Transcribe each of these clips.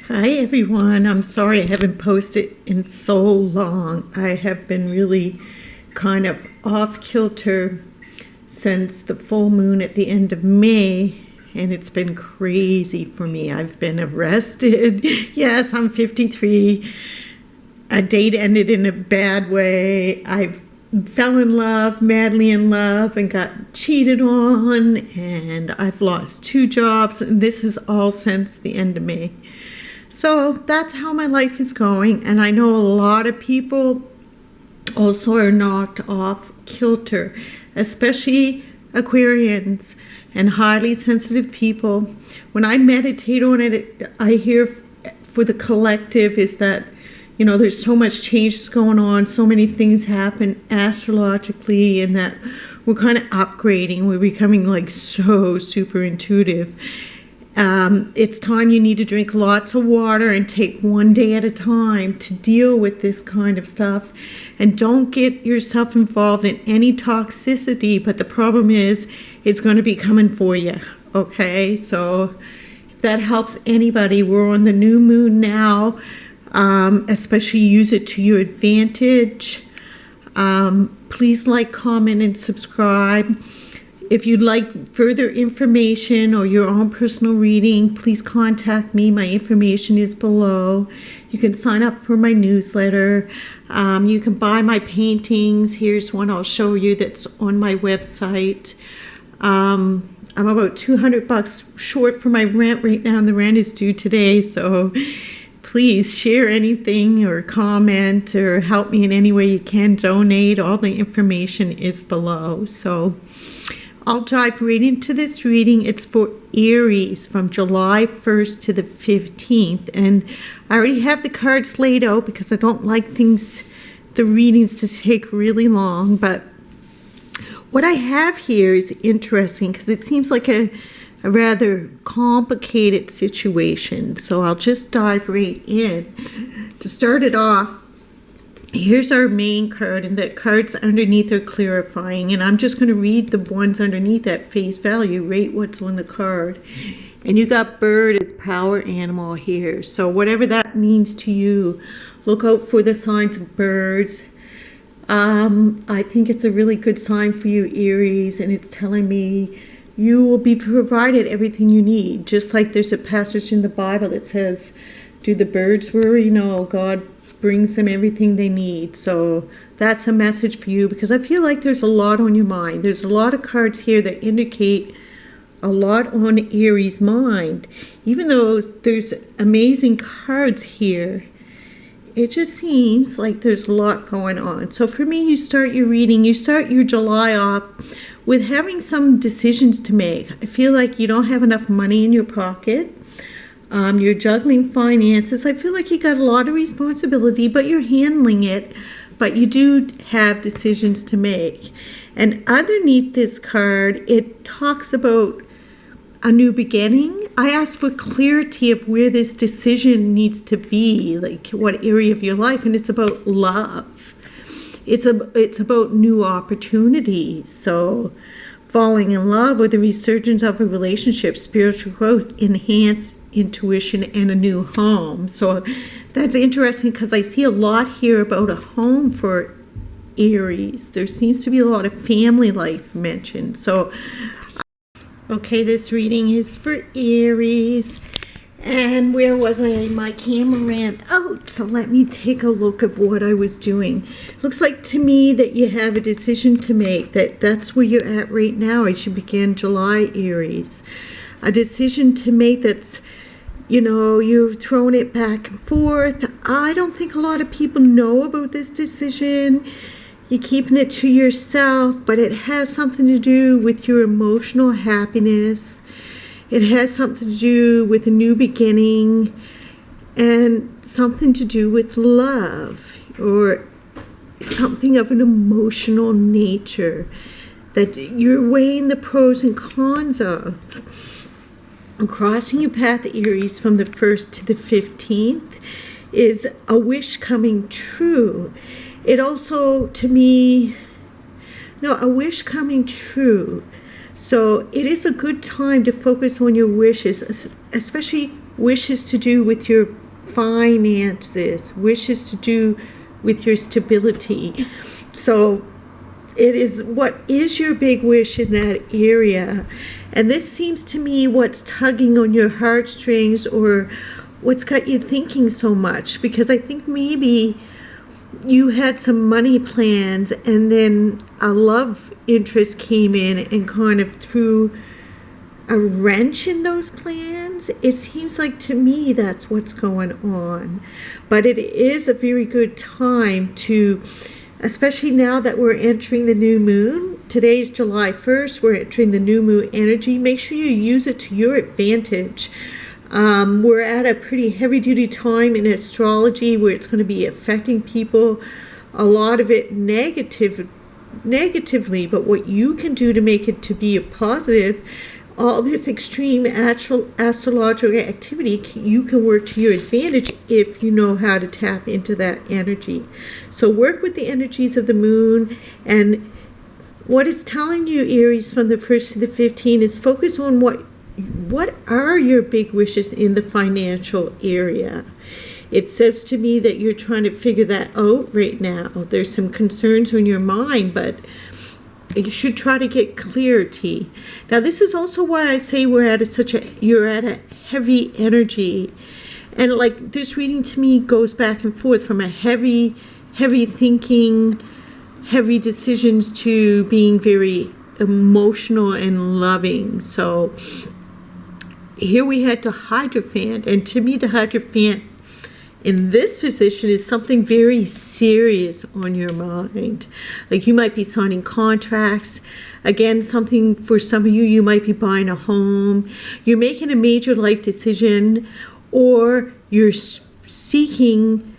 Hi everyone. I'm sorry I haven't posted in so long. I have been really kind of off kilter since the full moon at the end of May, and it's been crazy for me. I've been arrested. Yes, I'm 53. A date ended in a bad way. I fell in love, madly in love, and got cheated on, and I've lost 2 jobs, and this is all since the end of May. So that's how my life is going, and I know a lot of people also are knocked off kilter, especially Aquarians and highly sensitive people. When I meditate on it, I hear for the collective is that, there's so much changes going on, so many things happen astrologically, and that we're kind of upgrading. We're becoming like so super intuitive. It's time you need to drink lots of water and take one day at a time to deal with this kind of stuff. And don't get yourself involved in any toxicity, but the problem is it's going to be coming for you, okay? So if that helps anybody, we're on the new moon now, especially use it to your advantage. Please like, comment, and subscribe. If you'd like further information or your own personal reading, please contact me. My information is below. You can sign up for my newsletter. You can buy my paintings. Here's one I'll show you that's on my website. I'm about $200 short for my rent right now, and the rent is due today. So please share anything or comment or help me in any way you can. Donate. All the information is below. So I'll dive right into this reading. It's for Aries from July 1st to the 15th. And I already have the cards laid out because I don't like the readings to take really long. But what I have here is interesting because it seems like a rather complicated situation. So I'll just dive right in. To start it off, here's our main card, and the cards underneath are clarifying, and I'm just going to read the ones underneath at face value, rate what's on the card. And you got bird as power animal here, so whatever that means to you, look out for the signs of birds. I think it's a really good sign for you, Aries, and it's telling me you will be provided everything you need, just like there's a passage in the Bible that says, do the birds worry? No, God brings them everything they need. So that's a message for you, because I feel like there's a lot on your mind. There's a lot of cards here that indicate a lot on Aries' mind. Even though there's amazing cards here, it just seems like there's a lot going on. So for me, you start your reading, you start your July off with having some decisions to make. I feel like you don't have enough money in your pocket. You're juggling finances. I feel like you got a lot of responsibility, but you're handling it. But you do have decisions to make. And underneath this card, it talks about a new beginning. I ask for clarity of where this decision needs to be, like what area of your life, and it's about love. It's about new opportunities. So falling in love with the resurgence of a relationship, spiritual growth, enhanced intuition, and a new home. So that's interesting because I see a lot here about a home for Aries. There seems to be a lot of family life mentioned. So, okay, this reading is for Aries. And where was I? My camera ran out, so let me take a look of what I was doing. Looks like to me that you have a decision to make, that's where you're at right now as you begin July, Aries. A decision to make that's, you've thrown it back and forth. I don't think a lot of people know about this decision. You're keeping it to yourself, but it has something to do with your emotional happiness. It has something to do with a new beginning and something to do with love or something of an emotional nature that you're weighing the pros and cons of. Crossing your path, Aries, from the 1st to the 15th is a wish coming true. It also, to me, a wish coming true. So it is a good time to focus on your wishes, especially wishes to do with your finances, wishes to do with your stability. So it is, what is your big wish in that area? And this seems to me what's tugging on your heartstrings, or what's got you thinking so much, because I think maybe you had some money plans and then a love interest came in and kind of threw a wrench in those plans. It seems like to me that's what's going on. But it is a very good time to, especially now that we're entering the new moon. Today's July 1st, we're entering the new moon energy. Make sure you use it to your advantage. We're at a pretty heavy-duty time in astrology where it's going to be affecting people, a lot of it negatively, but what you can do to make it to be a positive, all this extreme astrological activity, you can work to your advantage if you know how to tap into that energy. So work with the energies of the moon, and what it's telling you, Aries, from the 1st to the 15th is focus on what are your big wishes in the financial area. It says to me that you're trying to figure that out right now. There's some concerns in your mind, but you should try to get clarity. Now, this is also why I say you're at a heavy energy. And like this reading to me goes back and forth from a heavy thinking, heavy decisions to being very emotional and loving. So here we had the Hierophant, and to me the Hierophant in this position is something very serious on your mind. Like you might be signing contracts. Again, something for some of you, you might be buying a home. You're making a major life decision, or you're seeking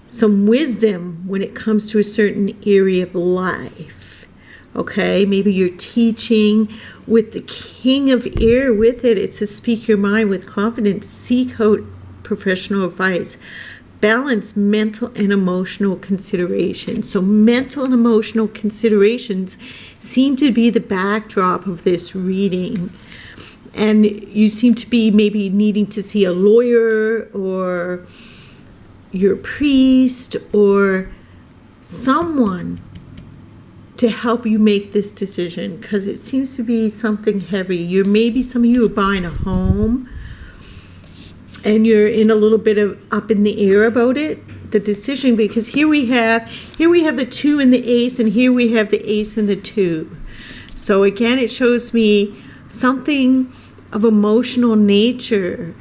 some wisdom when it comes to a certain area of life. Okay, maybe you're teaching with the King of Air with it. It says speak your mind with confidence, seek out professional advice, balance mental and emotional considerations. So mental and emotional considerations seem to be the backdrop of this reading. And you seem to be maybe needing to see a lawyer or your priest or someone to help you make this decision, because it seems to be something heavy. Maybe some of you are buying a home and you're in a little bit of up in the air about it, the decision, because here we have the 2 and the ace, and here we have the ace and the 2. So again, it shows me something of emotional nature,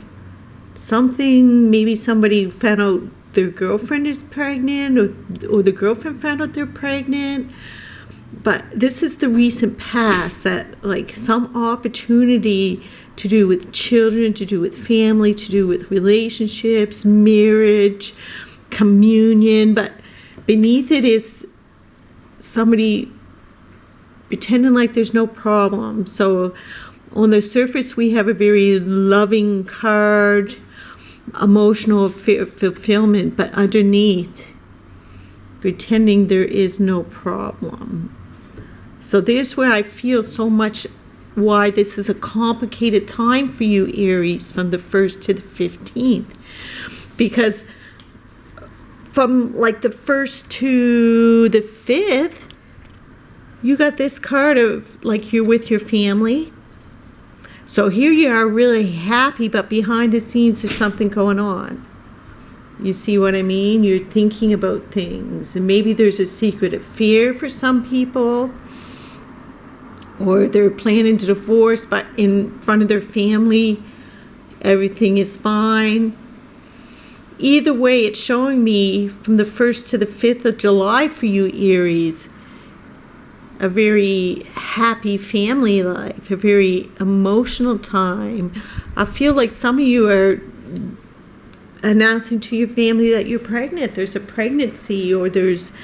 something, maybe somebody found out their girlfriend is pregnant, or the girlfriend found out they're pregnant. But this is the recent past, that like some opportunity to do with children, to do with family, to do with relationships, marriage, communion. But beneath it is somebody pretending like there's no problem. So on the surface, we have a very loving card, emotional fulfillment, but underneath, pretending there is no problem. So there's where I feel so much why this is a complicated time for you, Aries, from the 1st to the 15th. Because from like the 1st to the 5th, you got this card of like you're with your family. So here you are really happy, but behind the scenes there's something going on. You see what I mean? You're thinking about things, and maybe there's a secret affair for some people, or they're planning to divorce, but in front of their family, everything is fine. Either way, it's showing me from the 1st to the 5th of July for you, Aries, a very happy family life, a very emotional time. I feel like some of you are announcing to your family that you're pregnant. There's a pregnancy, or there's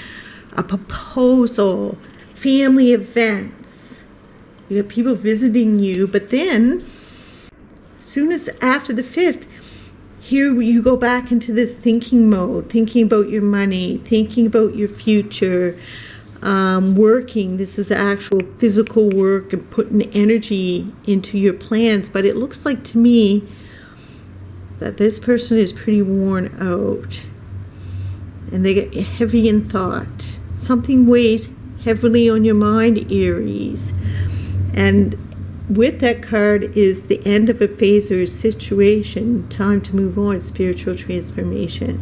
a proposal, family events. You have people visiting you, but then as soon as after the 5th, here you go back into this thinking mode, thinking about your money, thinking about your future, working. This is actual physical work and putting energy into your plans. But it looks like to me that this person is pretty worn out and they get heavy in thought. Something weighs heavily on your mind, Aries. And with that card is the end of a phase or a situation, time to move on, spiritual transformation.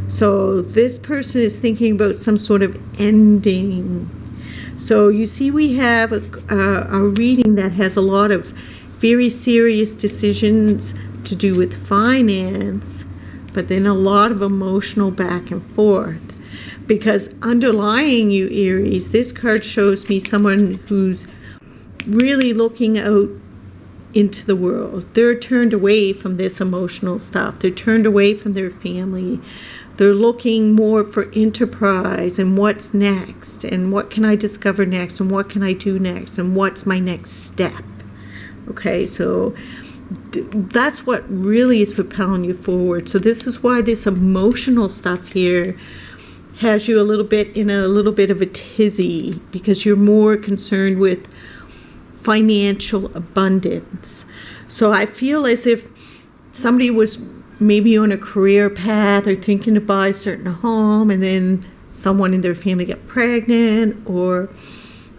So this person is thinking about some sort of ending. So you see we have a reading that has a lot of very serious decisions to do with finance, but then a lot of emotional back and forth. Because underlying you, Aries, this card shows me someone who's really looking out into the world. They're turned away from this emotional stuff. They're turned away from their family. They're looking more for enterprise and what's next and what can I discover next and what can I do next and what's my next step. Okay, so that's what really is propelling you forward. So this is why this emotional stuff here has you a little bit in a little bit of a tizzy, because you're more concerned with financial abundance. So I feel as if somebody was maybe on a career path or thinking to buy a certain home, and then someone in their family got pregnant, or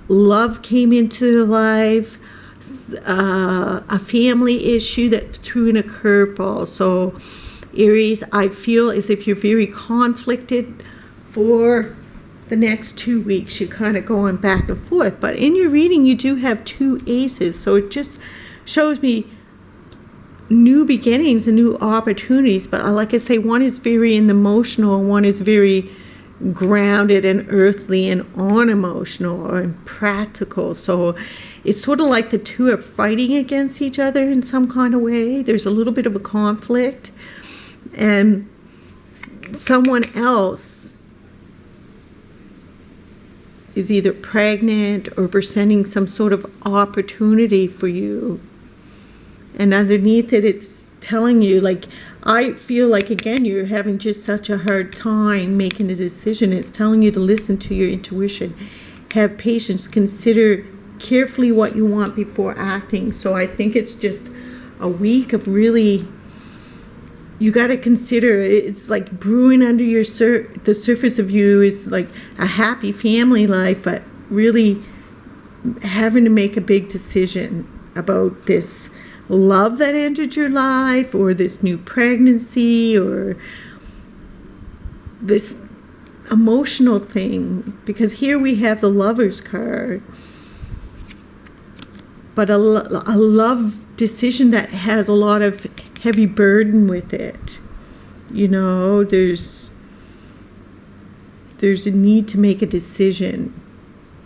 love came into their life, a family issue that threw in a curveball. So Aries, I feel as if you're very conflicted for the next 2 weeks. You're kind of going back and forth, but in your reading you do have 2 aces, so it just shows me new beginnings and new opportunities. But like I say, one is very emotional and one is very grounded and earthly and unemotional and practical. So it's sort of like the two are fighting against each other in some kind of way. There's a little bit of a conflict, and someone else is either pregnant or presenting some sort of opportunity for you. And underneath it, it's telling you, like, I feel like, again, you're having just such a hard time making a decision. It's telling you to listen to your intuition, have patience, consider carefully what you want before acting. So I think it's just a week of really, you got to consider, it's like brewing under your the surface of you is like a happy family life, but really having to make a big decision about this love that entered your life, or this new pregnancy, or this emotional thing. Because here we have the Lover's card, but a love decision that has a lot of heavy burden with it. You know, there's a need to make a decision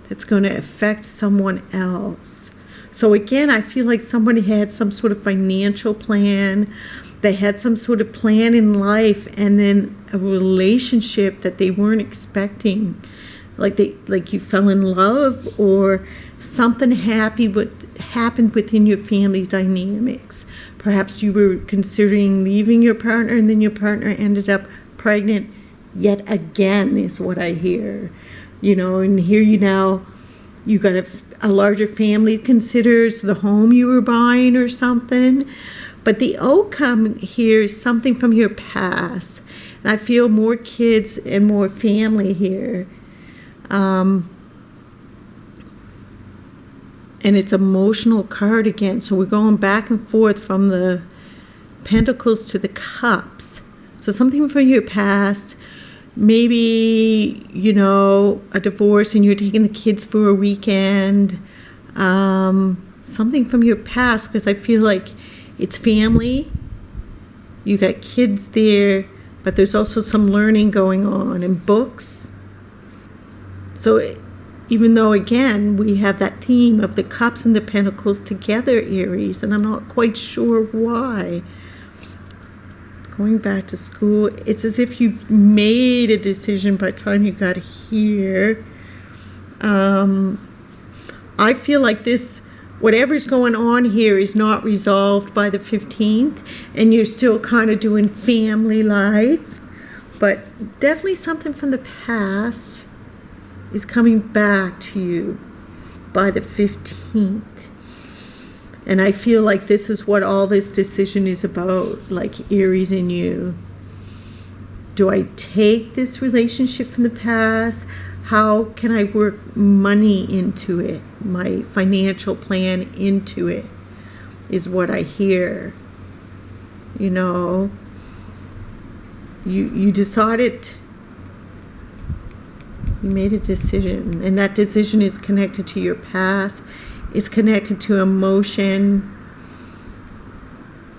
that's going to affect someone else. So again, I feel like somebody had some sort of financial plan. They had some sort of plan in life, and then a relationship that they weren't expecting. Like you fell in love, or something happened within your family's dynamics. Perhaps you were considering leaving your partner, and then your partner ended up pregnant yet again, is what I hear. You know, and here you got a larger family considers the home you were buying or something. But the outcome here is something from your past. And I feel more kids and more family here. And it's emotional card again. So we're going back and forth from the Pentacles to the Cups. So something from your past. Maybe, you know, a divorce and you're taking the kids for a weekend. Something from your past, because I feel like it's family. You got kids there, but there's also some learning going on, and books. So even though, again, we have that theme of the Cups and the Pentacles together, Aries, and I'm not quite sure why. Going back to school, it's as if you've made a decision by the time you got here. I feel like whatever's going on here is not resolved by the 15th, and you're still kind of doing family life. But definitely something from the past is coming back to you by the 15th. And I feel like this is what all this decision is about, like Aries in you. Do I take this relationship from the past? How can I work money into it? My financial plan into it is what I hear. You know, you decided, you made a decision, and that decision is connected to your past. It's connected to emotion.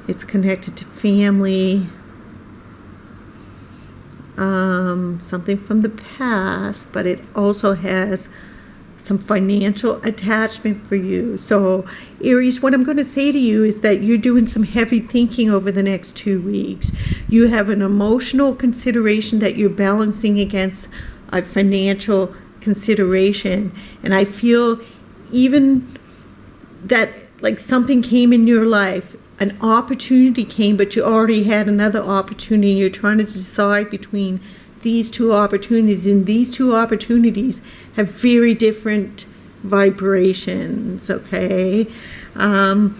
It's connected to family. Something from the past, but it also has some financial attachment for you. So Aries, what I'm going to say to you is that you're doing some heavy thinking over the next 2 weeks. You have an emotional consideration that you're balancing against a financial consideration. And I feel even that like something came in your life, an opportunity came, but you already had another opportunity, and you're trying to decide between these two opportunities, and these two opportunities have very different vibrations, okay? And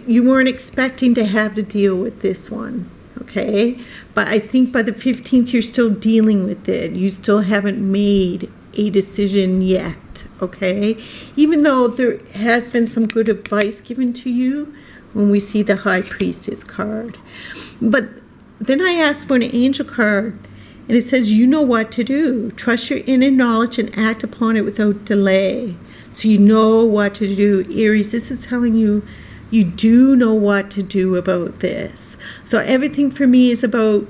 you weren't expecting to have to deal with this one, okay? But I think by the 15th, you're still dealing with it. You still haven't made a decision yet, okay? Even though there has been some good advice given to you when we see the High Priestess card. But then I asked for an angel card, and it says, you know what to do. Trust your inner knowledge and act upon it without delay. So you know what to do. Aries, this is telling you, you do know what to do about this. So everything for me is about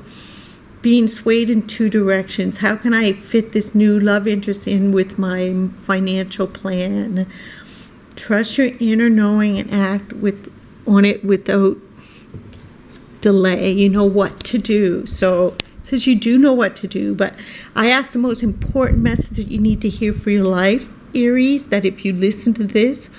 being swayed in two directions. How can I fit this new love interest in with my financial plan? Trust your inner knowing and act on it without delay. You know what to do. So it says you do know what to do, but I asked the most important message that you need to hear for your life, Aries, that if you listen to this,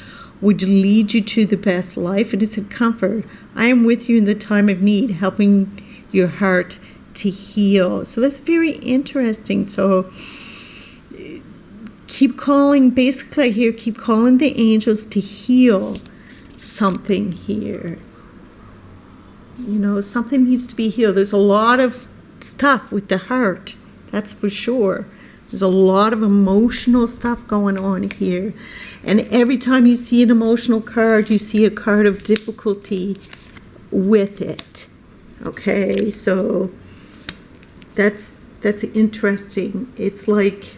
would lead you to the best life. It is a comfort. I am with you in the time of need, helping your heart to heal. So that's very interesting. So keep calling, basically here, keep calling the angels to heal something here. You know, something needs to be healed. There's a lot of stuff with the heart, that's for sure. There's a lot of emotional stuff going on here. And every time you see an emotional card, you see a card of difficulty with it. Okay, so that's interesting. It's like,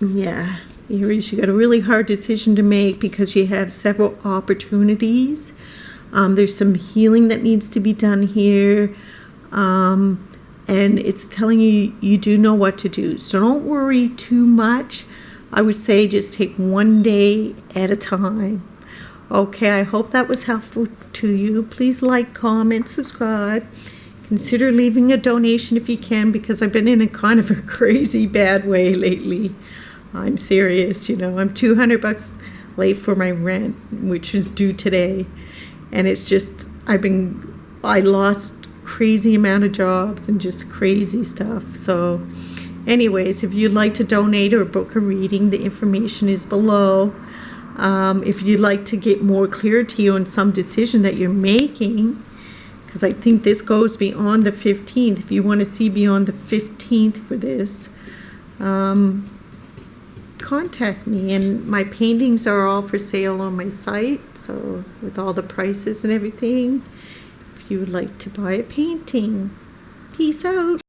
yeah, Aries, you got a really hard decision to make because you have several opportunities. There's some healing that needs to be done here. And it's telling you, you do know what to do. So don't worry too much. I would say just take one day at a time. Okay, I hope that was helpful to you. Please like, comment, subscribe. Consider leaving a donation if you can, because I've been in a kind of a crazy bad way lately. I'm serious, you know. I'm $200 late for my rent, which is due today. And it's just, I lost crazy amount of jobs and just crazy stuff. So anyways, if you'd like to donate or book a reading, the information is below. If you'd like to get more clarity on some decision that you're making, because I think this goes beyond the 15th. If you want to see beyond the 15th for this, contact me. And my paintings are all for sale on my site, so with all the prices and everything, if you would like to buy a painting. Peace out.